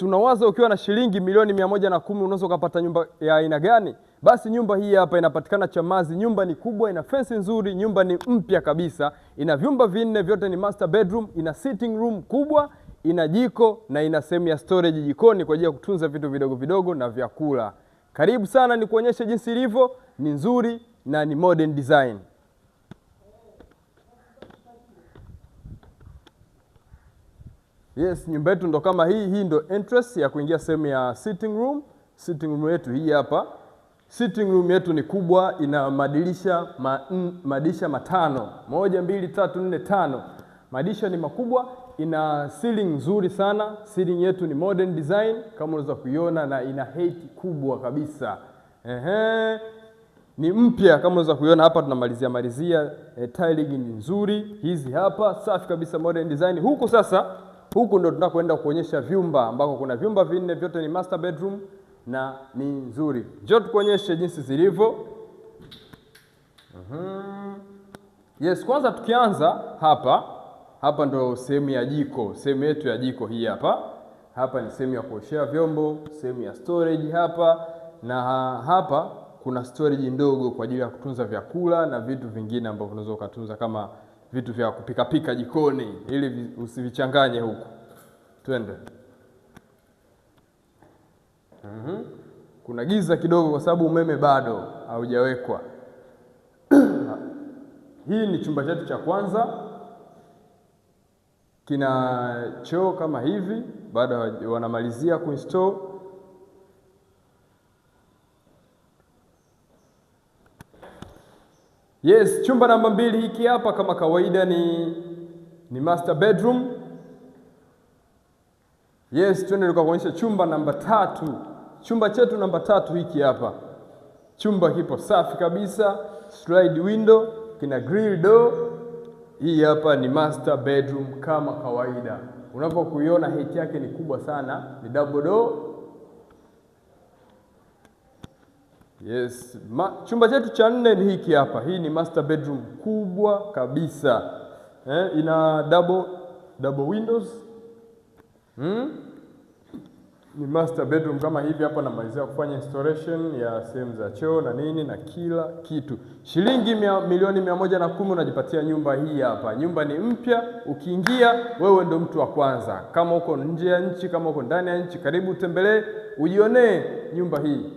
Unawaza ukiwa na shilingi milioni 110 unaweza kupata nyumba ya aina gani? Basi nyumba hii hapa inapatikana Chamazi. Nyumba ni kubwa, ina fence nzuri, nyumba ni mpya kabisa. Ina vyumba vinne, vyote ni master bedroom, ina sitting room kubwa, ina jiko na ina sehemu ya storage jikoni kwa ajili ya kutunza vitu vidogo vidogo na vyakula. Karibu sana nikuonyeshe jinsi ilivyo, ni nzuri na ni modern design. Yes, nyumba yetu ndo kama hii. Hii ndo entrance ya kuingia sehemu ya sitting room. Sitting room yetu hii hapa. Sitting room yetu ni kubwa, ina madirisha matano. 1, 2, 3, 4, 5. Madirisha ni makubwa, ina ceiling nzuri sana. Ceiling yetu ni modern design kama unaweza kuiona, na ina height kubwa kabisa. Ni mpya kama unaweza kuiona hapa, tunamalizia tiling ni nzuri. Hizi hapa safi kabisa, modern design. Huku ndo tunakwenda kuonyesha vyumba ambako kuna vyumba vinne, vyote ni master bedroom na ni nzuri. Njoo tukuonyeshe jinsi zilivyo. Yes, kwanza tukianza hapa ndo sehemu ya jiko. Sehemu yetu ya jiko hii hapa. Hapa ni sehemu ya kuoshea vyombo, sehemu ya storage hapa, na hapa kuna storage ndogo kwa ajili ya kutunza vyakula na vitu vingine ambavyo unaweza kutunza kama vitu vya kupika jikoni, ili usivichanganye huku. Twende. Kuna giza kidogo kwa sababu umeme bado haujawekwa. Hii ni chumba chetu cha kwanza. Kina choo kama hivi, bado wanamalizia kuinstall. Yes, chumba namba 2 hiki hapa kama kawaida ni master bedroom. Yes, twende tukakuonyesha chumba namba 3. Chumba chetu namba 3 hiki hapa. Chumba kipo safi kabisa, slide window, kina grill door. Hii hapa ni master bedroom kama kawaida. Unapokuiona height yake ni kubwa sana, ni double door. Yes, chumba chetu cha 4 ni hiki hapa. Hii ni master bedroom kubwa kabisa. Ina double windows. Ni master bedroom kama hivi hapa. Namalizia kufanya installation ya sehemu za choo na nini na kila kitu. Shilingi milioni 110 unajipatia nyumba hii hapa. Nyumba ni mpya, ukiingia wewe ndo mtu wa kwanza. Kama uko nje ya nchi, kama uko ndani ya nchi, karibu tembelee ujionee nyumba hii.